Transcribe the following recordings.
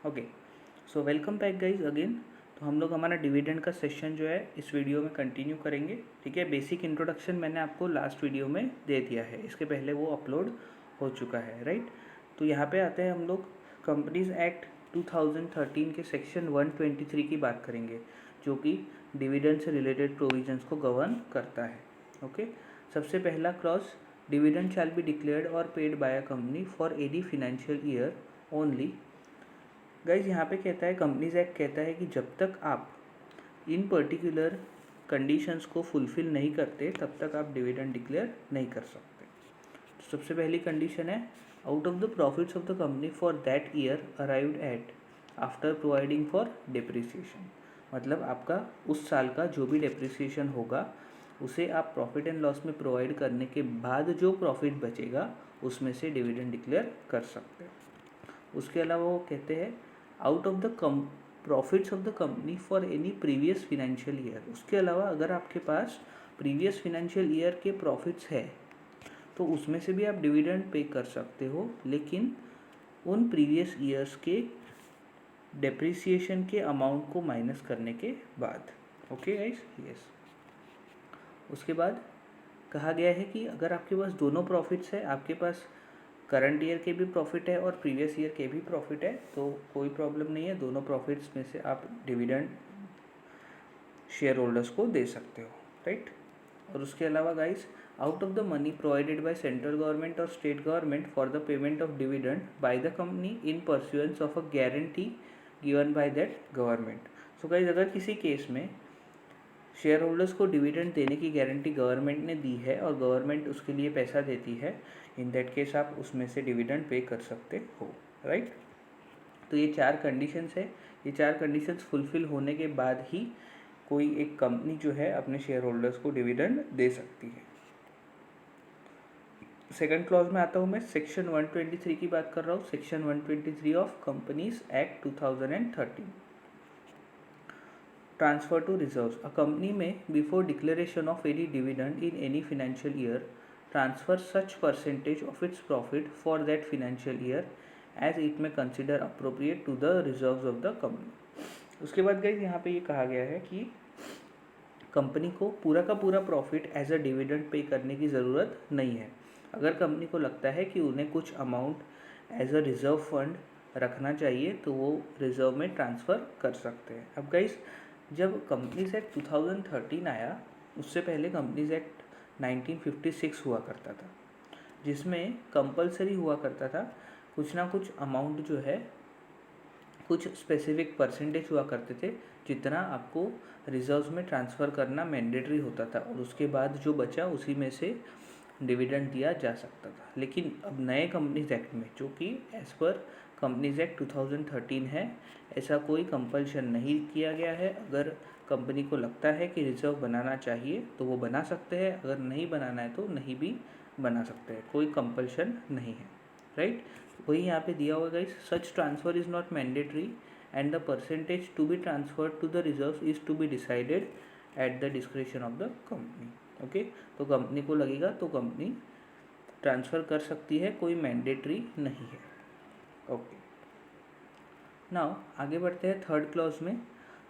Okay, so welcome back guys again. तो हम लोग हमारा डिविडेंड का सेशन जो है इस वीडियो में कंटिन्यू करेंगे। ठीक है, बेसिक इंट्रोडक्शन मैंने आपको लास्ट वीडियो में दे दिया है, इसके पहले वो अपलोड हो चुका है, राइट। तो यहाँ पे आते हैं हम लोग कंपनीज एक्ट 2013 के सेक्शन 123 की बात करेंगे, जो कि डिविडेंड से रिलेटेड प्रोविजंस को गवर्न करता है। ओके, सबसे पहला clause, dividend shall be declared और paid by a company for any financial year only. Guys यहाँ पे कहता है, कंपनीज एक्ट कहता है कि जब तक आप इन पर्टिकुलर कंडीशंस को फुलफिल नहीं करते तब तक आप डिविडेंड डिक्लेयर नहीं कर सकते। तो सबसे पहली कंडीशन है, out of the profits of the company for that year arrived at after providing for depreciation. मतलब आपका उस साल का जो भी डिप्रिसिएशन होगा उसे आप प्रॉफिट एंड लॉस में प्रोवाइड करने के बाद जो प्रॉफिट बचेगा उसमें से डिविडेंड डिक्लेयर कर सकते हैं। उसके अलावा वो कहते हैं, out of the profits of the company for any previous financial year. उसके अलावा अगर आपके पास प्रीवियस फिनेंशियल ईयर के प्रॉफिट्स है तो उसमें से भी आप डिविडेंड पे कर सकते हो, लेकिन उन प्रीवियस ईयर्स के डेप्रिसिएशन के अमाउंट को माइनस करने के बाद। Okay guys, yes. उसके बाद कहा गया है कि अगर आपके पास दोनों प्रॉफिट्स है, आपके पास करंट ईयर के भी प्रॉफिट है और प्रीवियस ईयर के भी प्रॉफिट है, तो कोई प्रॉब्लम नहीं है, दोनों प्रॉफिट्स में से आप डिविडेंड शेयर होल्डर्स को दे सकते हो, राइट। और उसके अलावा guys, out of the money provided by central government और state government for the payment of dividend by the company in pursuance of a guarantee given by that government. So guys, अगर किसी case में share holders को dividend देने की guarantee government ने दी है और गवर्नमेंट उसके लिए पैसा देती है, इन दैट केस आप उसमें से डिविडेंड पे कर सकते हो, राइट। तो ये चार कंडीशंस है, ये चार कंडीशंस फुलफिल होने के बाद ही कोई एक कंपनी जो है अपने शेयर होल्डर्स को डिविडेंड दे सकती है। सेकंड क्लॉज में आता हूँ मैं, सेक्शन 123 की बात कर रहा हूँ, section 123 of companies act 2013। Transfer to reserves, a company में before declaration of any dividend in any financial year transfer such percentage of its profit for that financial year as it may consider appropriate to the reserves of the company. उसके बाद guys यहाँ पे ये कहा गया है कि company को पूरा का पूरा profit as a dividend pay करने की ज़रूरत नहीं है। अगर कंपनी को लगता है कि उन्हें कुछ amount as a reserve fund रखना चाहिए तो वो रिजर्व में ट्रांसफ़र कर सकते हैं। अब गाइस, जब कंपनीज एक्ट 2013 आया, उससे पहले कंपनीज एक्ट 1956 हुआ करता था, जिसमें कंपलसरी हुआ करता था कुछ ना कुछ अमाउंट जो है, कुछ स्पेसिफिक परसेंटेज हुआ करते थे जितना आपको रिजर्व्स में ट्रांसफ़र करना मैंडेटरी होता था, और उसके बाद जो बचा उसी में से डिविडेंड दिया जा सकता था। लेकिन अब नए कंपनीज एक्ट में, जो कि एज़ पर कंपनीज एक्ट 2013 है, ऐसा कोई कंपल्शन नहीं किया गया है। अगर कंपनी को लगता है कि रिजर्व बनाना चाहिए तो वो बना सकते हैं, अगर नहीं बनाना है तो नहीं भी बना सकते हैं, कोई कंपल्शन नहीं है, राइट। वही यहाँ पे दिया हुआ guys, such transfer is not mandatory and the percentage to be transferred to the reserve is to be decided at the discretion of the company. Okay, तो कंपनी को लगेगा तो कंपनी ट्रांसफ़र कर सकती है, कोई मैंडेटरी नहीं है। ओके, नाउ आगे बढ़ते हैं थर्ड क्लॉज में,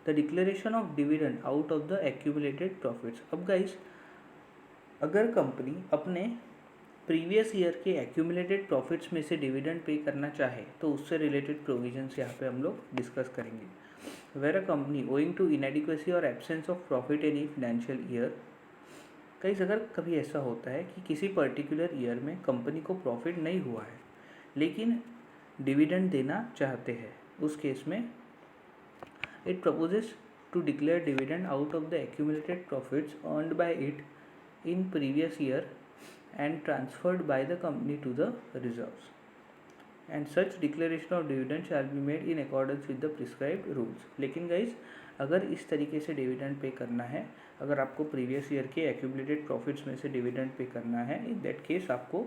the declaration of dividend out of the accumulated profits. अब गाइस, अगर कंपनी अपने प्रीवियस ईयर के एक्यूमुलेटेड प्रॉफिट्स में से डिविडेंड पे करना चाहे तो उससे रिलेटेड प्रोविजंस यहाँ पे हम लोग डिस्कस करेंगे। Where a company owing to inadequacy और absence of profit in financial year. कई अगर कभी ऐसा होता है कि किसी पर्टिकुलर ईयर में कंपनी को प्रॉफिट नहीं हुआ है लेकिन डिविडेंड देना चाहते हैं, उस केस में it proposes to declare dividend out of the accumulated profits earned by it in previous year and transferred by the company to the reserves, and such declaration of dividend shall be made in accordance with the prescribed rules। लेकिन guys, अगर इस तरीके से dividend pay करना है, अगर आपको previous year के एक्यूमुलेटेड प्रॉफिट्स में से डिविडेंड पे करना है, इन दैट केस आपको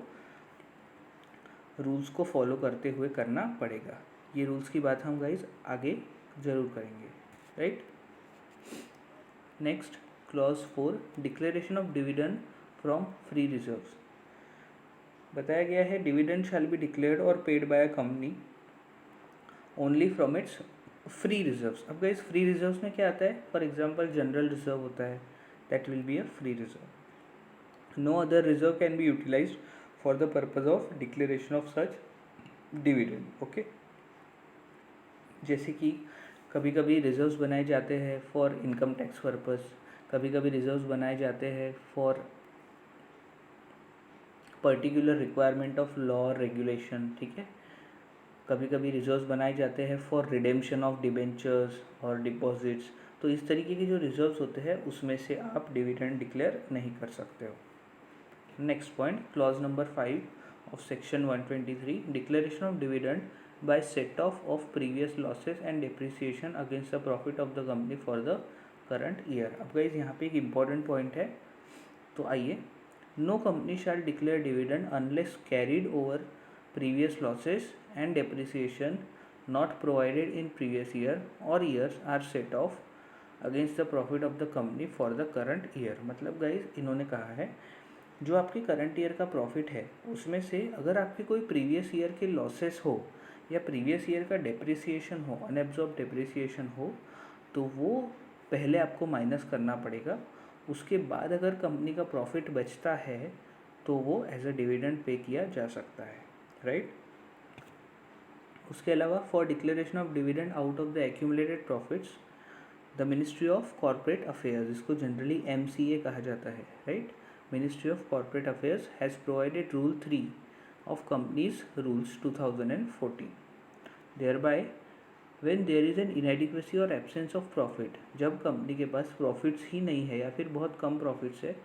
रूल्स को फॉलो करते हुए करना पड़ेगा। ये रूल्स की बात हम गाइज आगे ज़रूर करेंगे, right. Next, clause 4, declaration of dividend from free reserves. बताया गया है, डिविडेंड शैल बी डिक्लेयर्ड और paid by a company only from its free reserves. अब गाइस फ्री रिजर्व्स में क्या आता है, फॉर एग्जांपल जनरल रिजर्व होता है, that will be a free reserve. No other reserve can be utilized for the purpose of declaration of such dividend. Okay, जैसे कि कभी कभी रिजर्व्स बनाए जाते हैं फॉर इनकम टैक्स पर्पस, कभी कभी रिजर्व्स बनाए जाते हैं for particular requirement of law और रेगुलेशन, ठीक है। कभी कभी रिजर्व्स बनाए जाते हैं फॉर रिडेम्पशन ऑफ डिबेंचर्स और डिपॉजिट्स। तो इस तरीके के जो रिजर्व्स होते हैं उसमें से आप डिविडेंड डिक्लेयर नहीं कर सकते हो। Next point, clause number 5 of section 123, declaration of dividend by set off previous losses and depreciation against the profit of the company for the current year. अब गाइस यहाँ पे एक इम्पॉर्टेंट पॉइंट है, तो आइए, no company shall declare dividend unless carried over previous losses and depreciation not provided in previous year or years are set off against the profit of the company for the current year। मतलब guys इन्होंने कहा है जो आपके current year का profit है उसमें से अगर आपके कोई प्रीवियस ईयर के लॉसेस हो या प्रीवियस ईयर का डेप्रिसिएशन हो, अनएब्जॉर्ब डेप्रिसिएशन हो, तो वो पहले आपको माइनस करना पड़ेगा। उसके बाद अगर कंपनी का प्रॉफिट बचता है तो वो एज अ डिविडेंड पे किया जा सकता है, राइट। उसके अलावा for declaration of dividend out of the accumulated profits the ministry of corporate affairs, इसको जनरली MCA कहा जाता है, right. Ministry of corporate affairs has provided rule 3 of companies rules 2014 thereby when there is an inadequacy और absence of profit, जब company के पास profits ही नहीं है या फिर बहुत कम प्रॉफिट्स है,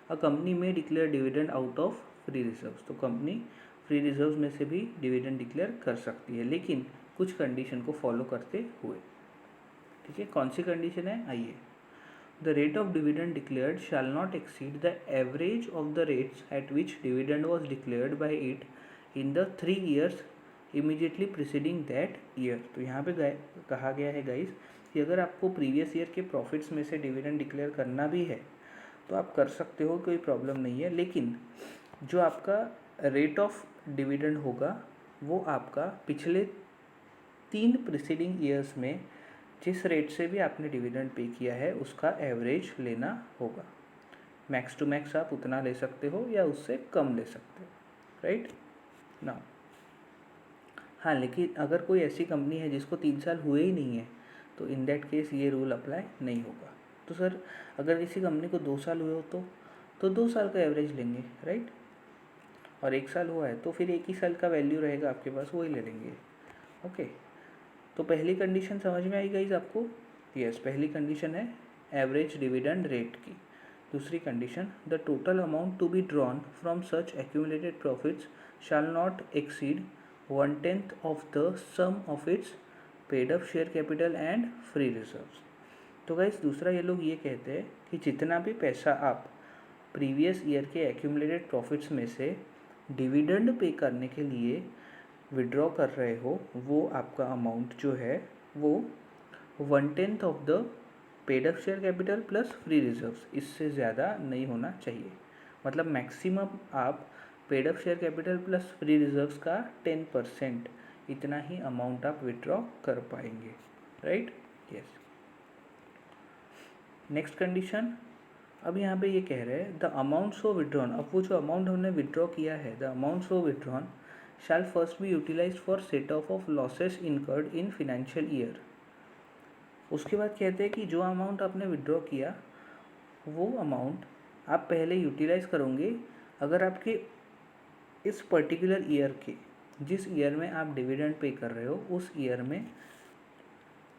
अ कंपनी में declare dividend out of free reserves. तो कंपनी फ्री रिजर्व्स में से भी डिविडेंड डिक्लेयर कर सकती है, लेकिन कुछ कंडीशन को फॉलो करते हुए, ठीक है। कौन सी कंडीशन है, आइए, the rate of dividend declared shell not exceed the average of the rates eight which dividend was declared by it in the 3 years immediately preceding that year. तो यहाँ पे कहा गया है गाइज कि अगर आपको प्रीवियस ईयर के प्रॉफिट्स में से डिविडेंड डिक्लेयर करना भी है तो आप कर सकते हो, कोई प्रॉब्लम नहीं है, लेकिन जो आपका रेट ऑफ डिविडेंड होगा वो आपका पिछले 3 प्रीसीडिंग ईयर्स में जिस रेट से भी आपने डिविडेंड पे किया है उसका एवरेज लेना होगा। मैक्स टू मैक्स आप उतना ले सकते हो या उससे कम ले सकते हो, राइट ना। हाँ, लेकिन अगर कोई ऐसी कंपनी है जिसको 3 साल हुए ही नहीं है तो इन दैट केस ये रूल अप्लाई नहीं होगा। तो सर अगर किसी कंपनी को 2 साल हुए हो तो 2 साल का एवरेज लेंगे, राइट। और 1 साल हुआ है तो फिर 1 ही साल का वैल्यू रहेगा आपके पास, वही ले लेंगे। ओके, तो पहली कंडीशन समझ में आई गाइस आपको? यस, पहली कंडीशन है एवरेज डिविडेंड रेट की। दूसरी condition, the total amount to be drawn from such accumulated profits shall not exceed 1/10 of the sum of its paid up share capital and free reserves. तो guys दूसरा ये लोग ये कहते हैं कि जितना भी पैसा आप प्रीवियस ईयर के एक्यूमुलेटेड प्रॉफिट्स में से डिविडेंड पे करने के लिए विड्रॉ कर रहे हो वो आपका अमाउंट जो है वो 1/10 of the paid up share capital plus free reserves, इससे ज़्यादा नहीं होना चाहिए। मतलब मैक्सिमम आप paid up share capital plus free reserves का 10% इतना ही अमाउंट आप विड्रॉ कर पाएंगे, राइट। यस, नेक्स्ट कंडीशन, अब यहाँ पे ये कह रहे हैं द अमाउंट सो विड्रॉन, अब वो जो अमाउंट हमने विड्रॉ किया है, the amount so withdrawn shall first be utilize for set off losses incurred in financial year. उसके बाद कहते हैं कि जो अमाउंट आपने विड्रॉ किया वो अमाउंट आप पहले यूटिलाइज करोगे अगर आपके इस पर्टिकुलर ईयर के, जिस ईयर में आप डिविडेंड पे कर रहे हो उस ईयर में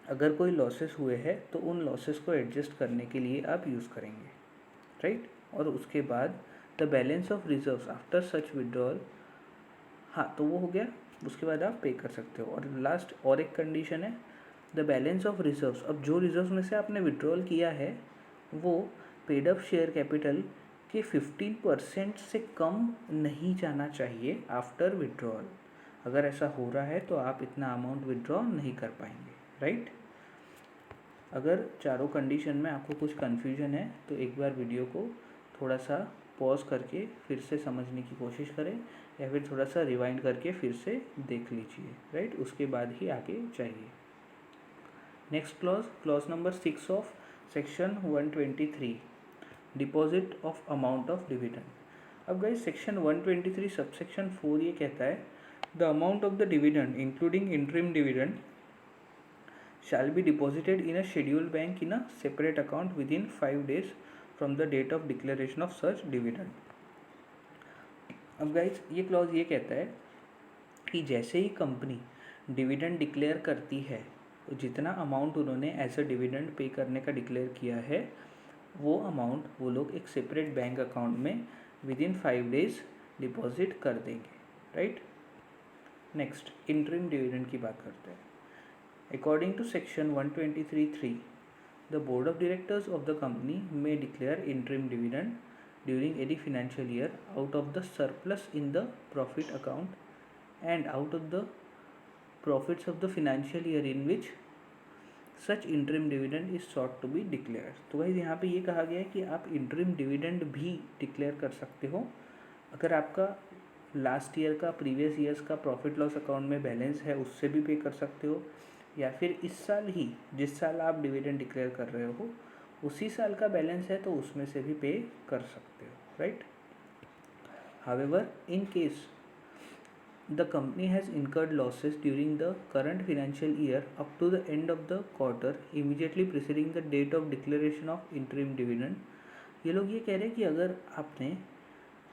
अगर कोई लॉसेस हुए हैं तो उन लॉसेस को एडजस्ट करने के लिए आप यूज़ करेंगे, राइट। और उसके बाद the balance of reserves after such withdrawal, हाँ तो वो हो गया, उसके बाद आप पे कर सकते हो। और लास्ट और एक कंडीशन है द बैलेंस ऑफ रिजर्व्स, अब जो रिजर्व्स में से आपने विड्रॉल किया है वो पेड अप शेयर कैपिटल के 15% से कम नहीं जाना चाहिए आफ्टर विड्रॉल। अगर ऐसा हो रहा है तो आप इतना अमाउंट विड्रॉ नहीं कर पाएंगे, राइट। अगर चारों कंडीशन में आपको कुछ कन्फ्यूजन है तो एक बार वीडियो को थोड़ा सा पॉज करके फिर से समझने की कोशिश करें, या फिर थोड़ा सा रिवाइंड करके फिर से देख लीजिए, राइट, उसके बाद ही आगे जाइए। Next clause number 6 of section 123, deposit of amount of dividend. अब गाइस सेक्शन 123 सबसेक्शन 4 ये कहता है the amount of the dividend including interim dividend shall be deposited in a scheduled bank in a separate account within 5 days from the date of declaration of such dividend। अब guys ये clause ये कहता है कि जैसे ही company dividend declare करती है, जितना अमाउंट उन्होंने एज अ डिविडेंड पे करने का डिक्लेयर किया है, वो अमाउंट वो लोग एक सेपरेट बैंक अकाउंट में विद इन 5 days डिपॉजिट कर देंगे, राइट। नेक्स्ट इंटरिम डिविडेंड की बात करते हैं। According to section 123(3), the board of directors of the company may declare interim dividend during any financial year out of the surplus in the profit account and out of the profits of the financial year in which such interim dividend is sought to be declared। तो भाई यहाँ पे ये कहा गया है कि आप interim dividend भी डिक्लेयर कर सकते हो अगर आपका लास्ट ईयर का प्रीवियस ईयर्स का प्रॉफिट लॉस अकाउंट में बैलेंस है, उससे भी पे कर सकते हो, या फिर इस साल ही जिस साल आप डिविडेंड डिक्लेयर कर रहे हो उसी साल का बैलेंस है तो उसमें से भी पे कर सकते हो, right. However in case the company has incurred losses during the current financial year up to the end of the quarter immediately preceding the date of declaration of interim dividend. ये लोग ये कह रहे हैं कि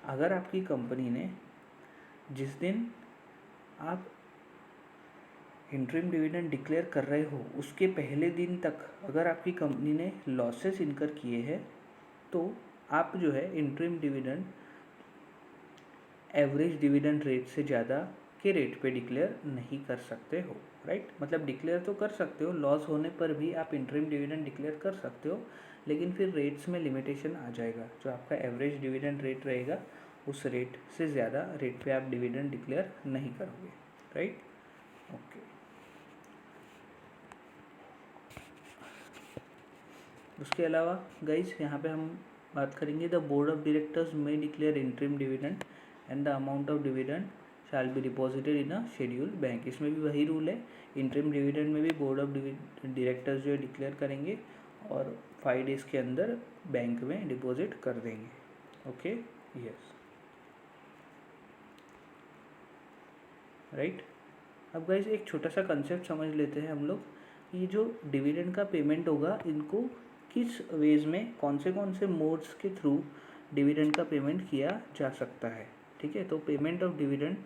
अगर आपकी कंपनी ने जिस दिन आप इंटरिम डिविडेंड डिक्लेयर कर रहे हो उसके पहले दिन तक अगर आपकी कंपनी ने लॉसेस इनकर किए हैं तो आप जो है interim dividend average dividend rate से ज़्यादा के रेट पे डिक्लेयर नहीं कर सकते हो, राइट। मतलब डिक्लेयर तो कर सकते हो, लॉस होने पर भी आप इंटरिम डिविडेंड डिक्लेयर कर सकते हो, लेकिन फिर रेट्स में लिमिटेशन आ जाएगा। जो आपका एवरेज डिविडेंड रेट रहेगा उस रेट से ज़्यादा रेट पे आप डिविडेंड डिक्लेयर नहीं करोगे, राइट। ओके, उसके अलावा गाइज यहाँ पे हम बात करेंगे द बोर्ड ऑफ डायरेक्टर्स में declare interim dividend and the amount of dividend shall be deposited in a scheduled bank. इसमें भी वही रूल है, इंटरिम डिविडेंड में भी बोर्ड ऑफ डायरेक्टर्स जो है डिक्लेयर करेंगे और 5 days के अंदर बैंक में डिपॉजिट कर देंगे। Okay, yes, right. अब गाइज एक छोटा सा कंसेप्ट समझ लेते हैं हम लोग, ये जो डिविडेंड का पेमेंट होगा इनको किस वेज में कौन से मोड्स के थ्रू डिविडेंड का पेमेंट किया जा सकता है, ठीक है। तो पेमेंट ऑफ डिविडेंड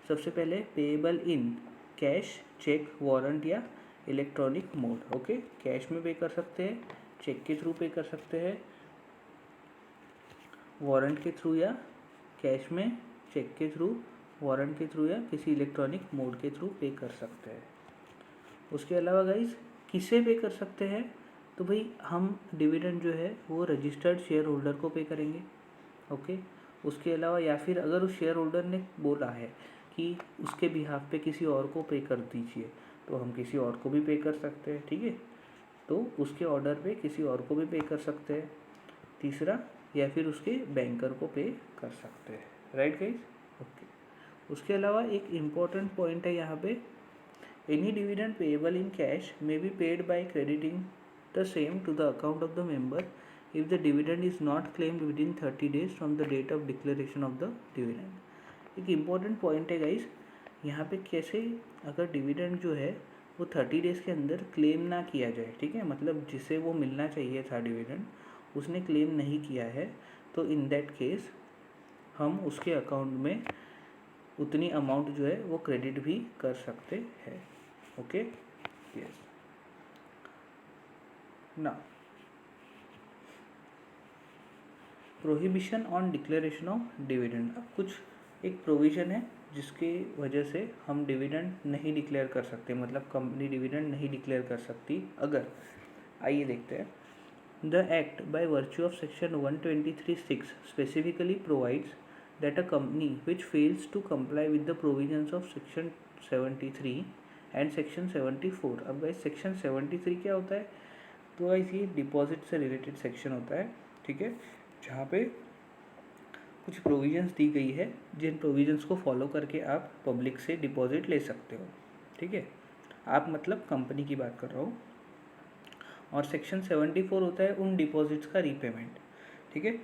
सबसे पहले payable in cash, cheque, warrant या इलेक्ट्रॉनिक मोड। ओके, कैश में पे कर सकते हैं, चेक के थ्रू पे कर सकते हैं, वारंट के थ्रू या कैश में, चेक के थ्रू, वारंट के थ्रू या किसी इलेक्ट्रॉनिक मोड के थ्रू पे कर सकते हैं। उसके अलावा गाइज किसे पे कर सकते हैं, तो भाई हम डिविडेंड जो है वो रजिस्टर्ड शेयर होल्डर को पे करेंगे। ओके, उसके अलावा या फिर अगर उस शेयर होल्डर ने बोला है कि उसके बिहाफ पे किसी और को पे कर दीजिए तो हम किसी और को भी पे कर सकते हैं, ठीक है। तो उसके ऑर्डर पे किसी और को भी पे कर सकते हैं। तीसरा, या फिर उसके बैंकर को पे कर सकते हैं, राइट गाइज। ओके, उसके अलावा एक इम्पॉर्टेंट पॉइंट है यहाँ पे, any dividend payable in cash may be paid by crediting the same to the account of the member if the dividend is not claimed within 30 days from the date of declaration of the dividend। एक important point है guys, यहाँ पे कैसे अगर dividend जो है वो 30 days के अंदर क्लेम ना किया जाए, ठीक है, मतलब जिसे वो मिलना चाहिए था डिविडेंड उसने क्लेम नहीं किया है, तो इन दैट केस हम उसके अकाउंट में उतनी अमाउंट जो है वो क्रेडिट भी कर सकते हैं। Okay, yes. No prohibition on declaration of dividend. अब कुछ एक प्रोविज़न है जिसकी वजह से हम डिविडेंड नहीं डिक्लेयर कर सकते, मतलब कंपनी डिविडेंड नहीं डिक्लेयर कर सकती अगर, आइए देखते हैं। The act by virtue of section 123(6) specifically provides that a company which fails to comply with the provisions of section 73 and section 74। अब भाई सेक्शन 73 क्या होता है, तो गाइस ये डिपॉजिट से रिलेटेड सेक्शन होता है, ठीक है, जहाँ पे कुछ प्रोविजंस दी गई है जिन प्रोविजंस को फॉलो करके आप पब्लिक से डिपॉजिट ले सकते हो, ठीक है। आप मतलब कंपनी की बात कर रहा हूँ। और सेक्शन 74 होता है उन डिपॉजिट्स का रीपेमेंट, ठीक है।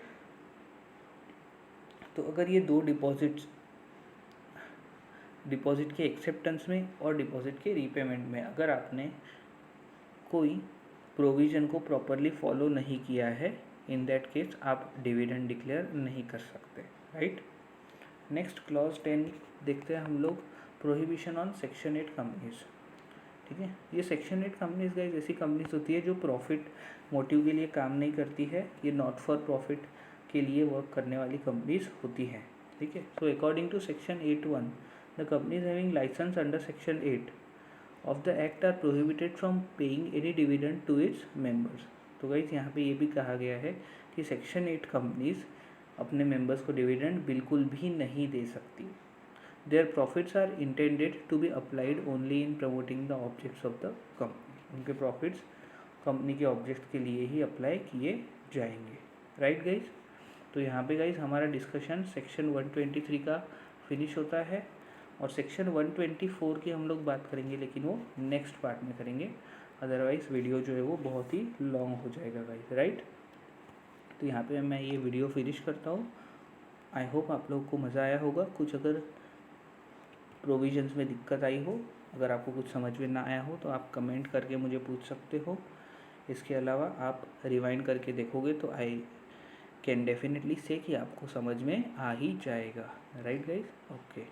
तो अगर ये दो डिपॉजिट के एक्सेप्टेंस में और डिपॉजिट के रीपेमेंट में अगर आपने कोई प्रोविज़न को प्रॉपरली फॉलो नहीं किया है, इन दैट केस आप डिविडेंड डिक्लेयर नहीं कर सकते, राइट। नेक्स्ट क्लॉज 10 देखते हैं हम लोग, प्रोहिबिशन ऑन सेक्शन 8 कंपनीज, ठीक है। ये सेक्शन 8 कंपनीज गाइस ऐसी कंपनीज होती है जो प्रॉफिट मोटिव के लिए काम नहीं करती है, ये नॉट फॉर प्रॉफिट के लिए वर्क करने वाली कंपनीज होती हैं, ठीक है। So according to section 8(1) the companies having licence under section 8 of the act are prohibited from paying any dividend to its members. तो गाइस यहाँ पे ये भी कहा गया है कि सेक्शन 8 कंपनीज अपने मेंबर्स को डिविडेंड बिल्कुल भी नहीं दे सकती। Their profits are intended to be applied only in promoting the objects of the company. उनके प्रॉफिट्स कंपनी के ऑब्जेक्ट के लिए ही अप्लाई किए जाएंगे, राइट गाइज। तो यहाँ पे गाइज हमारा डिस्कशन सेक्शन 123 का फिनिश होता है और सेक्शन 124 की हम लोग बात करेंगे, लेकिन वो नेक्स्ट पार्ट में करेंगे, अदरवाइज वीडियो जो है वो बहुत ही लॉन्ग हो जाएगा गाइज, राइट। तो यहाँ पे मैं ये वीडियो फिनिश करता हूँ। आई होप आप लोगों को मज़ा आया होगा। कुछ अगर प्रोविजंस में दिक्कत आई हो, अगर आपको कुछ समझ में ना आया हो तो आप कमेंट करके मुझे पूछ सकते हो। इसके अलावा आप रिवाइंड करके देखोगे तो आई कैन डेफिनेटली से कि आपको समझ में आ ही जाएगा, राइट गाइज। ओके।